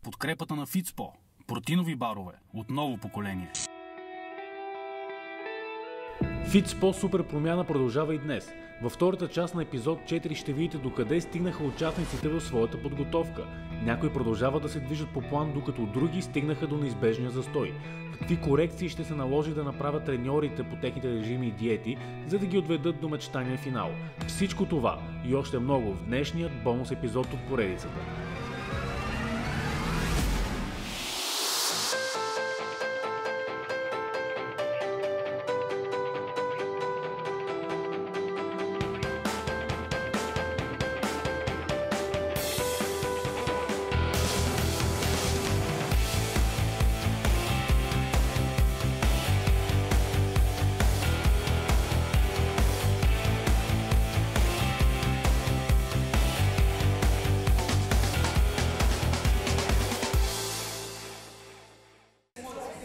подкрепата на Фицпо. Протеинови барове от ново поколение. Фицпо супер промяна продължава и днес. Във втората част на епизод 4 ще видите докъде стигнаха участниците в своята подготовка. Някои продължават да се движат по план, докато други стигнаха до неизбежния застой. Какви корекции ще се наложи да направят треньорите по техните режими и диети, за да ги отведат до мечтания финал. Всичко това и още много в днешният бонус епизод от поредицата.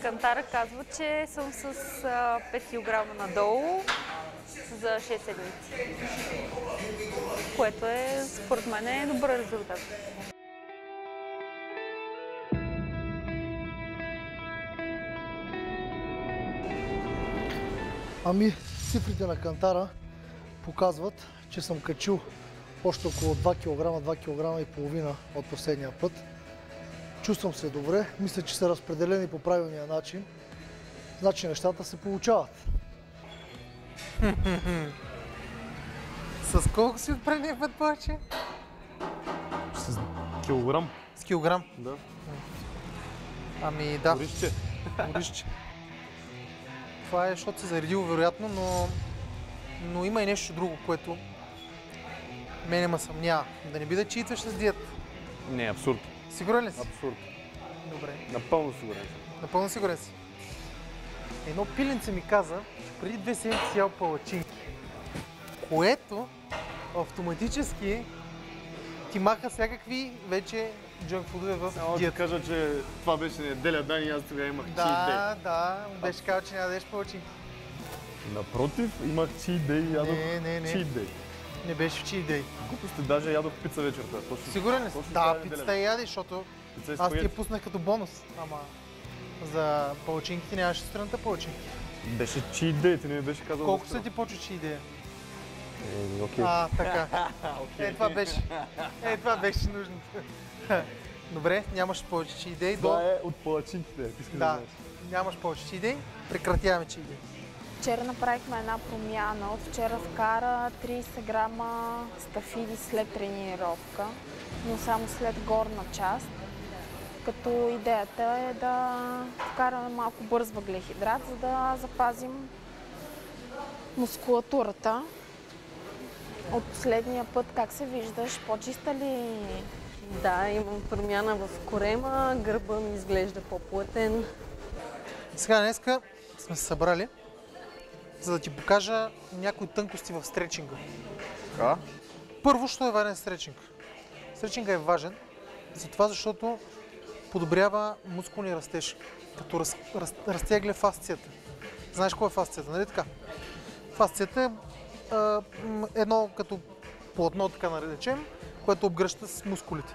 Кантара казва, че съм с 5 кг надолу за 6 седмици, което е според мен е добър резултат. Ами, цифрите на Кантара показват, че съм качил още около 2 кг, 2 кг и половина от последния път. Чувствам се добре, мисля, че са разпределени по правилния начин. Значи нещата се получават. С колко си от предния път повече? С килограм. С килограм? Да. Ами да. Горищче. Горищче. Това е, защото се заредил вероятно, но има и нещо друго, което мене ме съмнява. Да не би да читаш с диета. Не, абсурд. Сигурен ли си? Абсурд. Добре. Напълно сигурен съм. Напълно сигурен си. Едно пиленце ми каза, че преди 2 седмици ял палачинки, което автоматически ти маха всякакви вече джънкфудове в Само да диета. кажа, че това беше неделя ден и аз тогава имах cheat day. Да, беше казал, че няма да ядеш палачинки. Напротив, имах cheat day и ядох Не. cheat day. Не беше в cheat day. Глупости, даже ядох пица вечерта. Сигурен ли си? точно Да, тази пицата неделя. я ядеш, защото Пица и аз ти я спагети. пуснах като бонус. Ама за палачинките нямаше страната палачинки. Беше cheat day, ти не ми беше казал. Колко да са ти по-чучи идея? Окей. Така. Това беше нужното. Добре, нямаш повече идеи. Това е от палачинките, ако искаш да Да, знаеш. нямаш повече идеи. Прекратяваме идеи. Вчера направихме една промяна. От вчера вкара 30 грама стафиди след тренировка, но само след горна част. Като идеята е да вкараме малко бърз въглехидрат, за да запазим мускулатурата. От последния път как се виждаш? По-чиста ли? Да, имам промяна в корема, гърба ми изглежда по-плътен. Сега днеска сме се събрали, за да ти покажа някои тънкости в стречинга. Така? Първо, що е важен стречинг? Стречинга е важен, затова защото подобрява мускулния растеж, като разтегля фасцията. Знаеш кой е фасцията, нали така? Фасцията е едно като платно, така наречем, което обгръща с мускулите.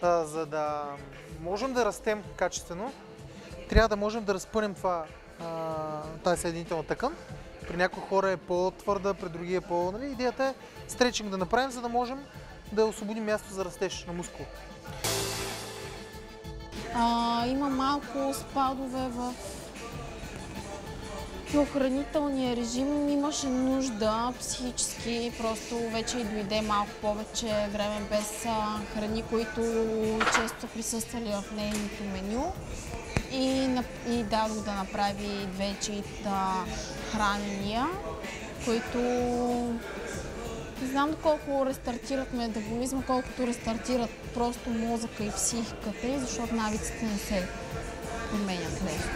За да можем да растем качествено, трябва да можем да разпънем тази съединителна тъкан. При някои хора е по-твърда, при други е по... Нали? Идеята е стречинг да направим, за да можем да освободим място за растеж на мускул. Има малко спадове в хранителния режим. Имаше нужда психически, просто вече и дойде малко повече време без храни, които често са присъствали в нейното меню. И дадох да направи 2 чит хранения, които не знам доколко рестартират метаболизма, колкото рестартират просто мозъка и психиката, защото навиците не се променят лесно.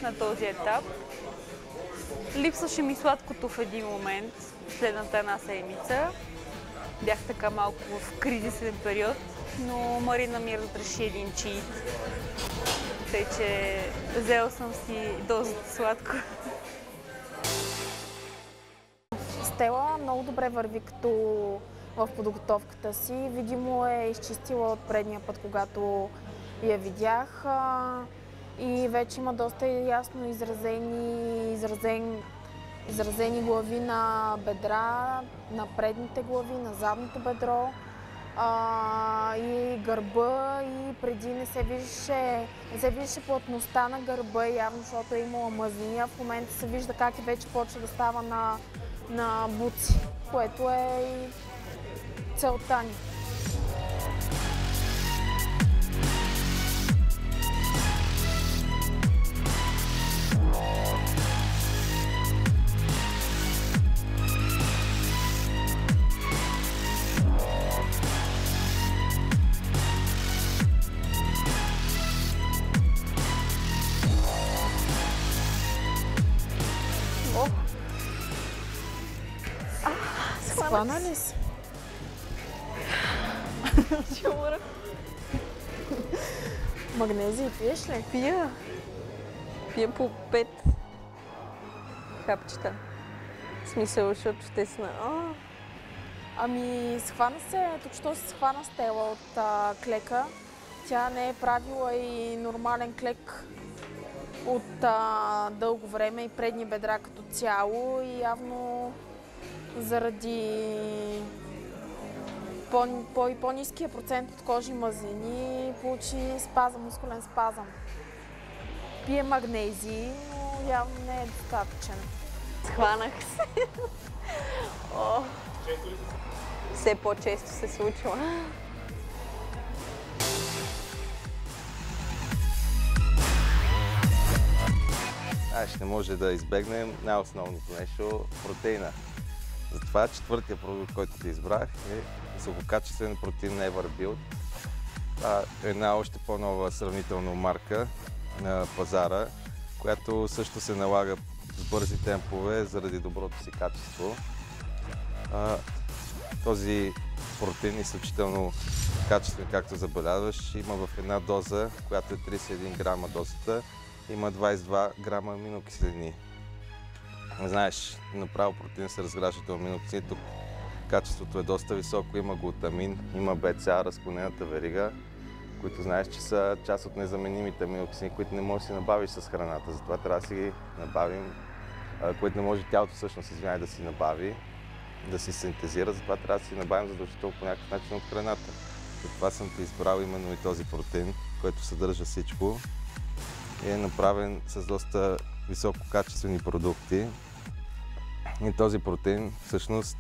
на този етап. Липсваше ми сладкото в един момент, следната една седмица. Бях така малко в кризисен период, но Марина ми разреши един чиит. Тъй, че взела съм си дозата сладко. Стела много добре върви като в подготовката си. Видимо е изчистила от предния път, когато я видях. И вече има доста ясно изразени глави на бедра, на предните глави, на задното бедро и гърба. И преди не се виждаше плътността на гърба, явно, защото е имала мазнини, а в момента се вижда как и вече почва да става на буци, което е и целта ни. Схвана ли си? Ще умра. Магнезий пиеш ли? Пия. Пия по 5 хапчета. В смисъл, защото ще сна. Ами, току-що се схвана Стела от клека. Тя не е правила и нормален клек от дълго време и предни бедра като цяло и явно заради по-ниския процент от кожи мазнини получи мускулен спазъм. Пие магнезий, но явно не е достатъчен. Схванах се. Все по-често се случва. Ще може да избегнем най-основното нещо – протеина. Затова четвъртия продукт, който ти избрах, е висококачествен протеин Everbuild. Това е една още по-нова сравнително марка на пазара, която също се налага с бързи темпове заради доброто си качество. Този протеин е изключително качествен, както забелязваш. Има в една доза, която е 31 грама дозата, има 22 грама аминокиселини. Знаеш, направо протеин се разгражда до аминокиселини. Тук качеството е доста високо, има глутамин, има БЦА, разклонената верига, които знаеш, че са част от незаменимите аминокиселини, които не можеш да си набавиш с храната. Затова трябва да си ги набавим, които не може тялото всъщност да си набави, да си синтезира, затова трябва да си набавим задължително по някакъв начин от храната. Затова съм ти избрал именно и този протеин, който съдържа всичко и е направен с доста висококачествени продукти. И този протеин всъщност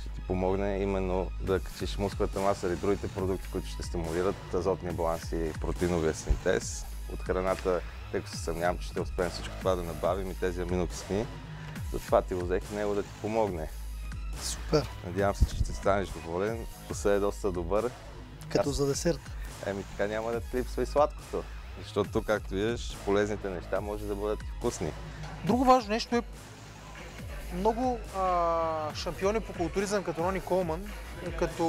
ще ти помогне именно да качиш мускулната маса или другите продукти, които ще стимулират азотния баланс и протеиновия синтез от храната, тъй като се съмнявам, че ще успеем всичко това да набавим и тези аминокиселини. Затова ти го взех него да ти помогне. Супер! Надявам се, че ще станеш доволен. Вкусът е доста добър. Като за десерт. Така няма да ти липсва и сладкото. Защото, както виждаш, полезните неща може да бъдат и вкусни. Друго важно нещо е много шампиони по културизъм, като Рони Колман, като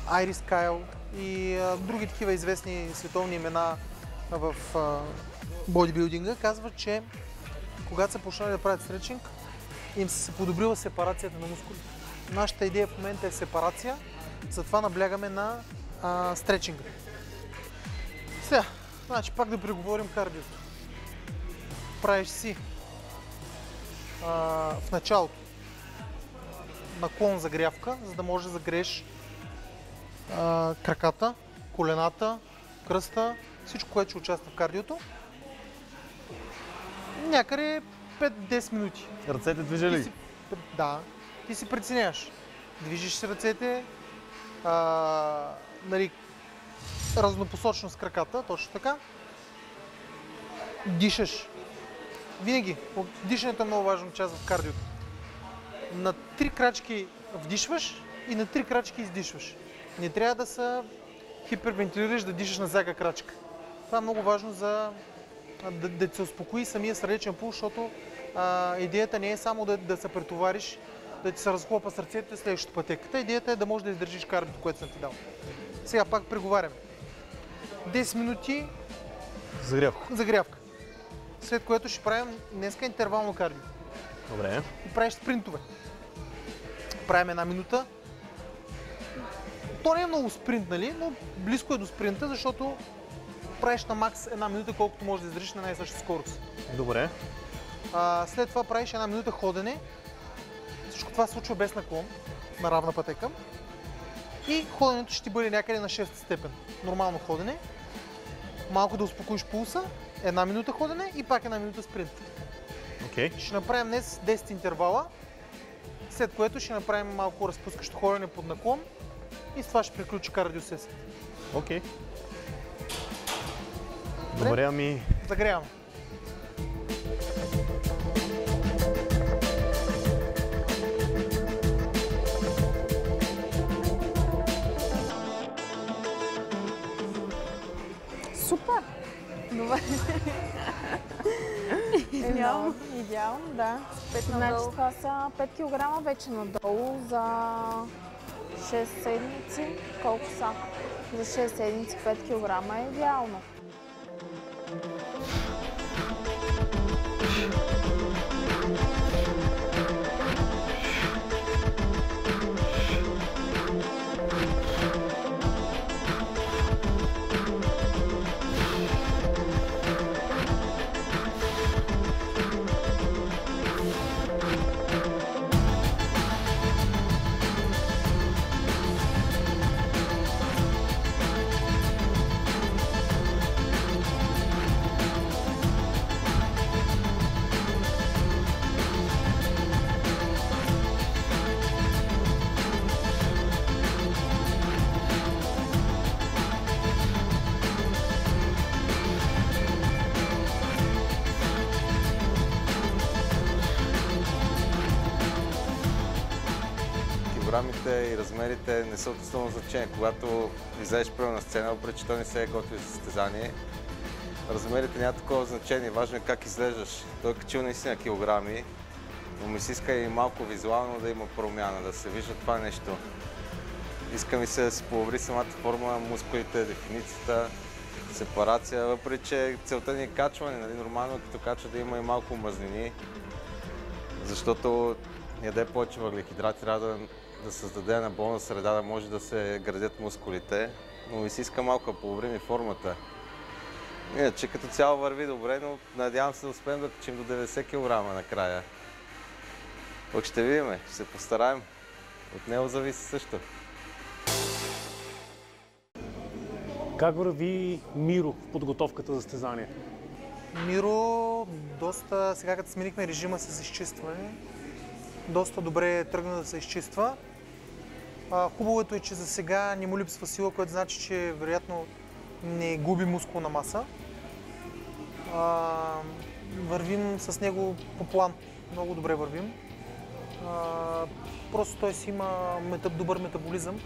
Айрис Кайл и други такива известни световни имена в бодибилдинга, казват, че когато са почнали да правят стречинг, им се подобрила сепарацията на мускулите. Нашата идея в момента е сепарация, затова наблягаме на стречинга. Сега, значи пак да преговорим кардиото. Правиш си в началото наклон загрявка, за да можеш да загрееш краката, колената, кръста, всичко, което ще участва в кардиото. Някъде 5-10 минути. Ръцете движа ли? Да, ти си преценяваш. Движиш си ръцете, разнопосочно с краката, точно така. Дишаш. Винаги. Дишането е много важна част в кардиото. На 3 крачки вдишваш и на 3 крачки издишваш. Не трябва да са хипервентилираш, да дишаш на всяка крачка. Това е много важно за да се успокои самия сърдечен пулс, защото идеята не е само да се претовариш, да ти се разхлопа сърцето и следващата пътеката. Идеята е да можеш да издържиш кардиото, което съм ти дал. Сега пак преговаряме. 10 минути загрявка. След което ще правим днеска интервално кардио. Добре. И правиш спринтове. Правим 1 минута. То не е много спринт, нали? Но близко е до спринта, защото правиш на макс 1 минута, колкото можеш да издържиш на една и съща скорост. Добре. След това правиш 1 минута ходене. Всичко това се случва без наклон, на равна пътека. И ходенето ще ти бъде някъде на 6 степен. Нормално ходене. Малко да успокоиш пулса. 1 минута ходене и пак 1 минута спринт. Okay. Ще направим днес 10 интервала, след което ще направим малко разпускащо ходене под наклон и с това ще приключи кардиосесията. Окей. Добре, ами... Загряваме. Супер! Добре. Идеално. Идеално, да. Значи това са 5 кг вече надолу за 6 седмици. Колко са? За 6 седмици 5 кг е идеално. Килограмите и размерите не са от основно значение. Когато излезеш първо на сцена, въпреки че той не се е готви за състезание, размерите няма такова значение. Важно е как изглеждаш. Той е качил наистина килограми, но ми се иска и малко визуално да има промяна, да се вижда това нещо. Иска ми се да се подобри самата форма, мускулите, дефиницията, сепарация, въпреки че целта ни е качване, нали? Нормално като качва да има и малко мазнини, защото яде повече въглехидрати, трябва да създаде една болна среда, да може да се градят мускулите, но ми се иска малко да подобрим и формата. Иначе като цяло върви добре, но надявам се да успеем да качим до 90 кг накрая. Пък ще видим, ще се постараем. От него зависи също. Как върви Миро в подготовката за състезание? Миро, доста, сега като сменихме режима с изчистване, доста добре тръгна да се изчиства. Хубавото е, че за сега не му липсва сила, което значи, че вероятно не губи мускулна маса. Вървим с него по план. Много добре вървим. Просто той си има добър метаболизъм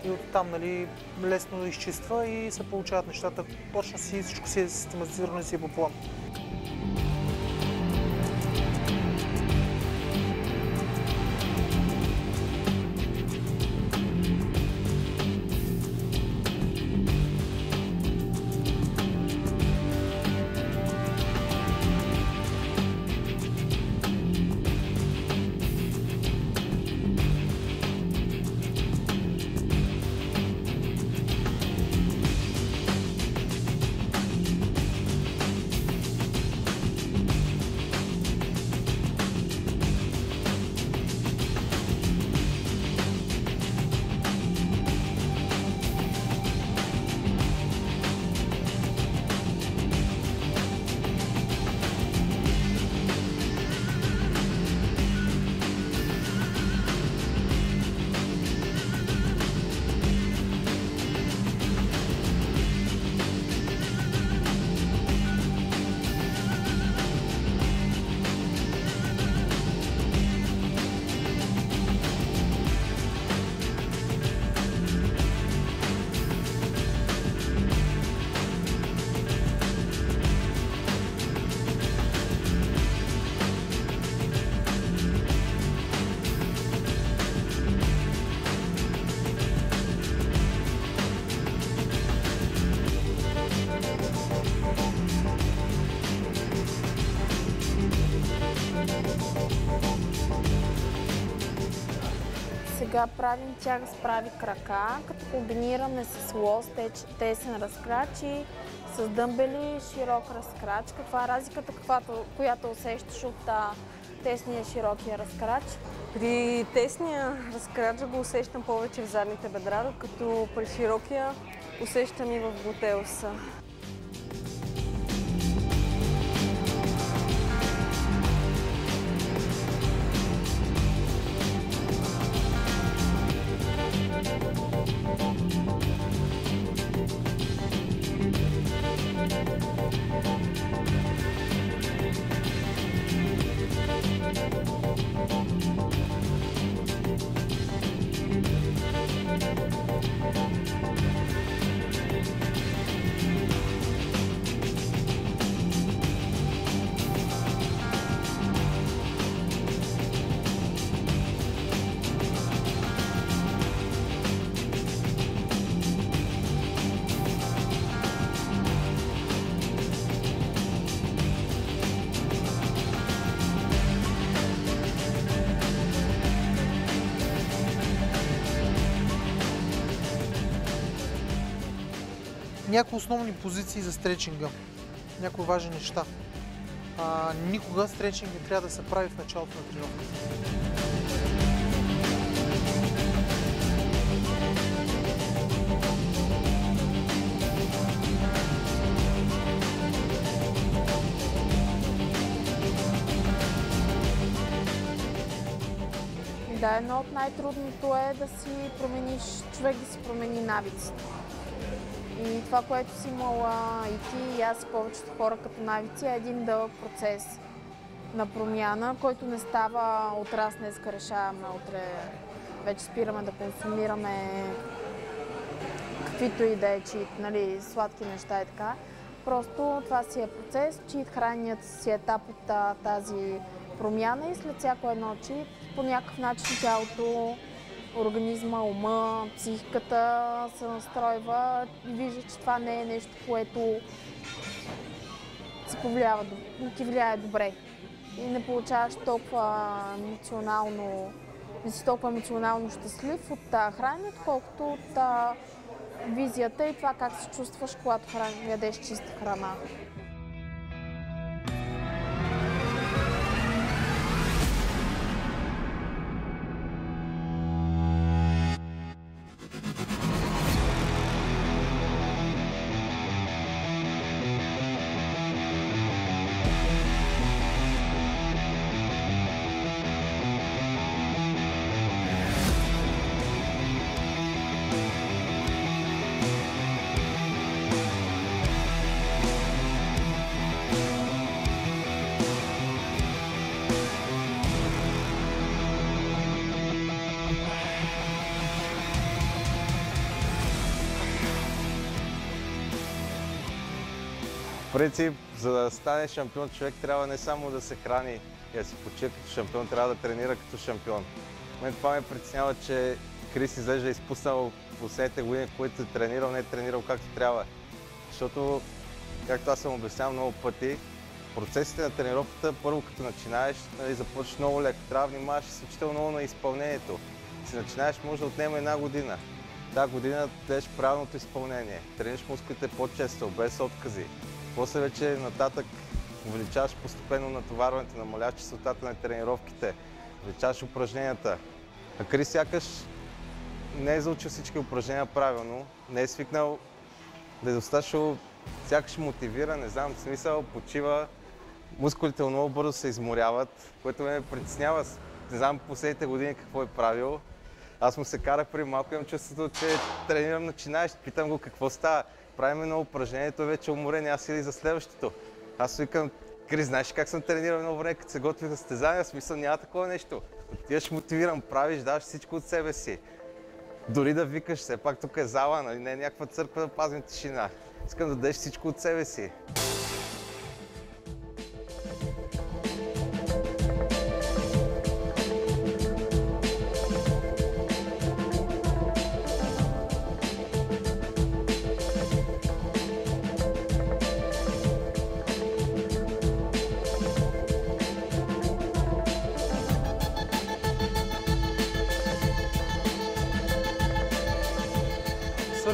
и оттам, нали, лесно изчиства и се получават нещата. Точно всичко си е систематизирано и си е по план. Сега правим тях с прави крака, като комбинираме с лост, тесен разкрач и с дъмбели широк разкрач. Каква е разликата, която усещаш от тесния широкия разкрач? При тесния разкрач го усещам повече в задните бедра, докато при широкия усещам и в глутеуса. Някои основни позиции за стречинга, някои важни неща. Никога стречинг не трябва да се прави в началото на тренировката. Да, едно от най-трудното е да си промениш, човек да си промени навиците. И това, което си имала и ти, и аз и повечето хора като навици, е един дълъг процес на промяна, който не става от раз днеска решаваме, утре вече спираме да консумираме каквито и да е чит, нали, сладки неща и така. Просто това си е процес, чит храненият си етап от тази промяна и след всяко едно чит по някакъв начин тялото, организма, ума, психиката се настройва и вижда, че това не е нещо, което ти влияе добре. И не получаваш толкова емоционално щастлив от храненето, колкото от визията и това как се чувстваш, когато ядеш чиста храна. В принцип, за да стане шампион, човек трябва не само да се храни и да се почива като шампион, трябва да тренира като шампион. Мен това ме притеснява, че Крис изглежда изпуснал последните години, които е тренирал, не е тренирал както трябва. Защото, както аз съм обяснявал много пъти, процесите на тренировката, първо като начинаеш, започваш много леко. Трябва да внимаваш изключително много на изпълнението. Си начинаеш, може да отнеме една година. Тази година дадеш правилното изпълнение. Тренираш мускулите по-често, без откази. После вече нататък увеличаваш постепенно натоварването, намаляваш честотата на тренировките, увеличаваш упражненията. А Крис сякаш не е заучил всички упражнения правилно, не е свикнал да е достатъчно сякаш мотивира, не знам, в смисъл, почива, мускулите много бързо се изморяват, което ме притеснява. Не знам последните години какво е правил. Аз му се карах преди малко, имам чувството, че тренирам начинаещ, питам го какво става. Правим едно упражнение, той вече е уморен, аз сили за следващото. Аз викам, Крис, знаеш как съм тренирал едно време, като се готвих за състезания, в смисъл няма такова нещо. Отиваш мотивиран, правиш, даваш всичко от себе си. Дори да викаш, все пак тук е зала, нали? Не е някаква църква да пазим тишина. Искам да дадеш всичко от себе си.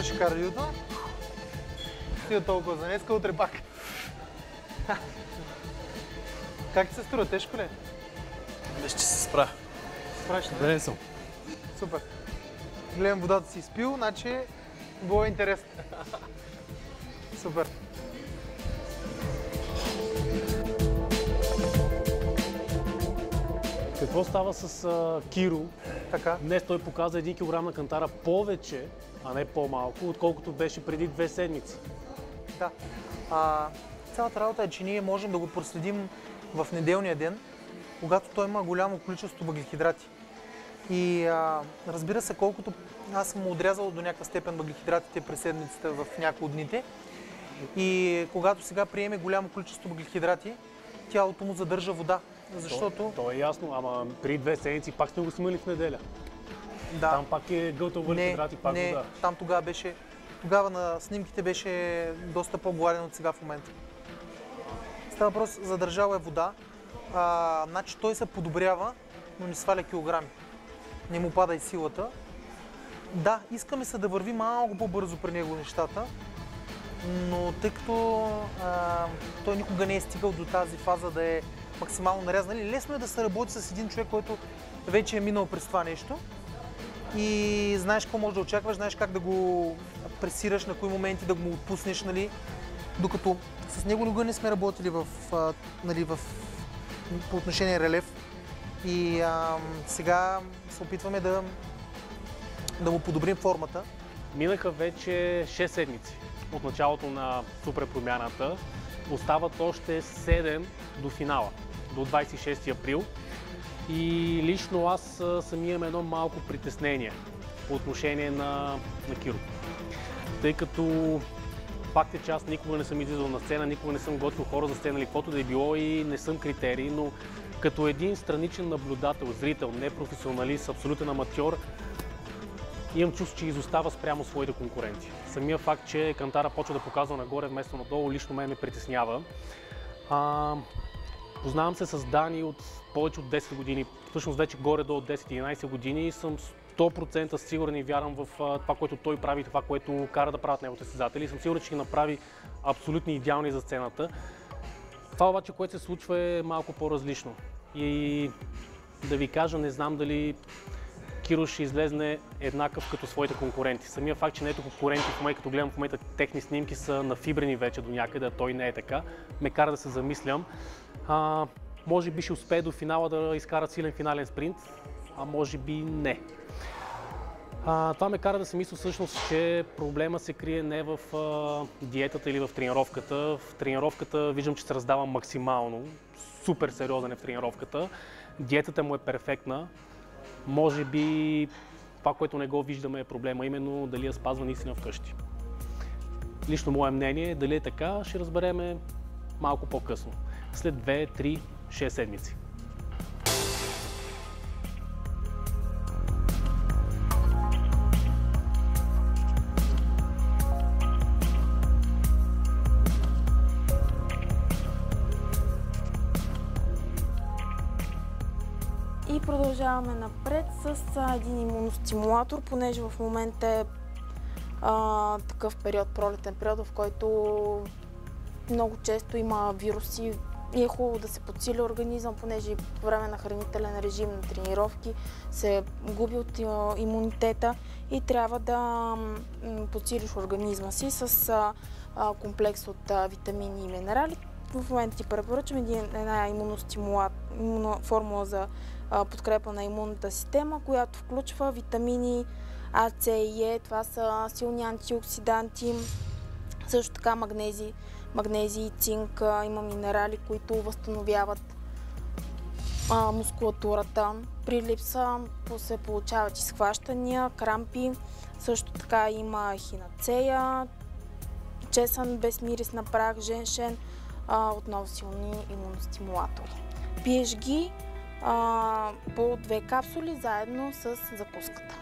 ще кара Юто. Стига толкова за днеска, утре пак. Как ти се струва? Тежко ли? Ще се справя. Справиш ли? Добре съм. Супер. Гледам водата си изпил, значи било интересно. Супер. Какво става с Киро? Така. Днес той показа 1 кг на кантара повече, а не по-малко, отколкото беше преди 2 седмици. Да. Цялата работа е, че ние можем да го проследим в неделния ден, когато той има голямо количество въглехидрати. И разбира се, колкото аз съм му отрязал до някаква степен въглехидратите през седмицата в някои от дните, и когато сега приеме голямо количество въглехидрати, тялото му задържа вода. Защото... То е ясно, ама при 2 седмици пак сме го смили в неделя. Да. Там пак е гълтал въглехидрати, пак вода. Не, там тогава беше... Тогава на снимките беше доста по-гладен от сега в момента. Става въпрос, задържал е вода, значи той се подобрява, но не сваля килограми. Не му пада и силата. Да, искаме се да върви малко по-бързо при него нещата, но тъй като той никога не е стигал до тази фаза да е максимално нарязан, лесно е да се работи с един човек, който вече е минал през това нещо и знаеш какво можеш да очакваш, знаеш как да го пресираш, на кои моменти да го отпуснеш, нали? Докато с него никога не сме работили по отношение релеф и сега се опитваме да му подобрим формата. Минаха вече 6 седмици от началото на супер промяната. Остават още 7 до финала, до 26 април. И лично аз имам едно малко притеснение по отношение на Киро. Тъй като факт е, че аз никога не съм излизал на сцена, никога не съм готвил хора за сцена или каквото да е било и не съм критерий, но като един страничен наблюдател, зрител, непрофесионалист, абсолютен аматьор, имам чувство, че изостава спрямо своите конкуренти. Самия факт, че кантара почва да показва нагоре вместо надолу, лично ме притеснява. Познавам се с Дани от повече от 10 години, всъщност вече горе-долу от 10-11 години и съм 100% сигурен и вярвам в това, което той прави, това, което кара да правят неговите състезатели. Съм сигурен, че ще ги направи абсолютно идеални за сцената. Това обаче, което се случва, е малко по-различно. И да ви кажа, не знам дали Киро ще излезне еднакъв като своите конкуренти. Самия факт, че неето конкуренти, като гледам в момента техни снимки, са нафибрени вече до някъде, а той не е така, ме кара да се замислям. Може би ще успее до финала да изкара силен финален спринт, а може би не. Това ме кара да си мисля всъщност, че проблема се крие не в диетата или в тренировката. В тренировката виждам, че се раздава максимално, супер сериозен е в тренировката. Диетата му е перфектна. Може би това, което не го виждаме, е проблема, именно дали я спазва наистина вкъщи. Лично мое мнение, дали е така, ще разбереме малко по-късно. След 2, 3, 6 седмици. И продължаваме напред с един имуностимулатор, понеже в момента е такъв период, пролетен период, в който много често има вируси и е хубаво да се подсили организъм, понеже по време на хранителен режим на тренировки се губи от имунитета и трябва да подсилиш организма си с комплекс от витамини и минерали. В момента ти препоръчам една формула за подкрепа на имунната система, която включва витамини А, С и Е. Това са силни антиоксиданти, също така магнезий и цинк. Има минерали, които възстановяват мускулатурата. При липса се получават изхващания, крампи. Също така има хинацея, чесън без мирис на прах, женшен. Отново силни имуностимулатори. Пиеш ги по 2 капсули заедно с закуската.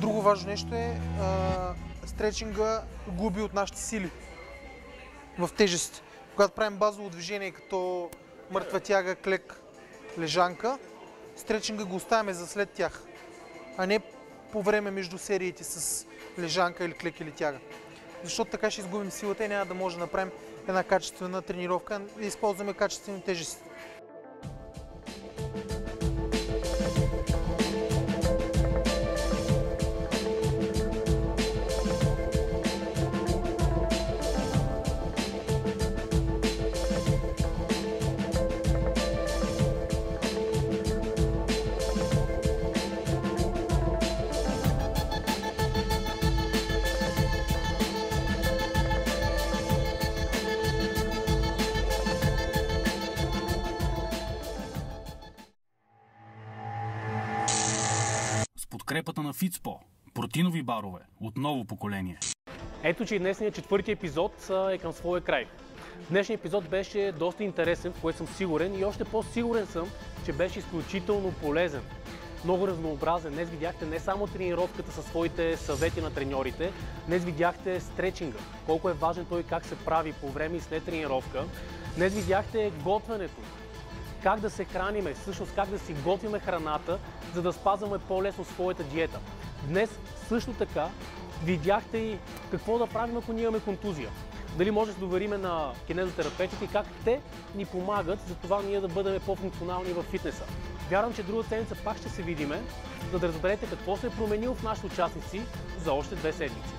Друго важно нещо е стречинга губи от нашите сили в тежест. Когато правим базово движение като мъртва тяга, клек, лежанка, стречинга го оставяме за след тях, а не по време между сериите с лежанка или клек или тяга. Защото така ще изгубим силата и няма да може да направим една качествена тренировка и да използваме качествени тежести. Подкрепата на Фитспо. Протеинови барове. От ново поколение. Ето, че и днесният четвърти епизод е към своя край. Днешният епизод беше доста интересен, в което съм сигурен и още по-сигурен съм, че беше изключително полезен. Много разнообразен. Днес видяхте не само тренировката със своите съвети на треньорите, днес видяхте стречинга, колко е важен той, как се прави по време и след тренировка. Днес видяхте готвенето, как да се храниме, всъщност как да си готвиме храната, за да спазваме по-лесно своята диета. Днес също така видяхте и какво да правим, ако ние имаме контузия. Дали може да се довериме на кинезотерапевтите и как те ни помагат за това ние да бъдем по-функционални във фитнеса. Вярвам, че другата седмица пак ще се видиме, за да разберете какво се е променило в нашите участници за още 2 седмици.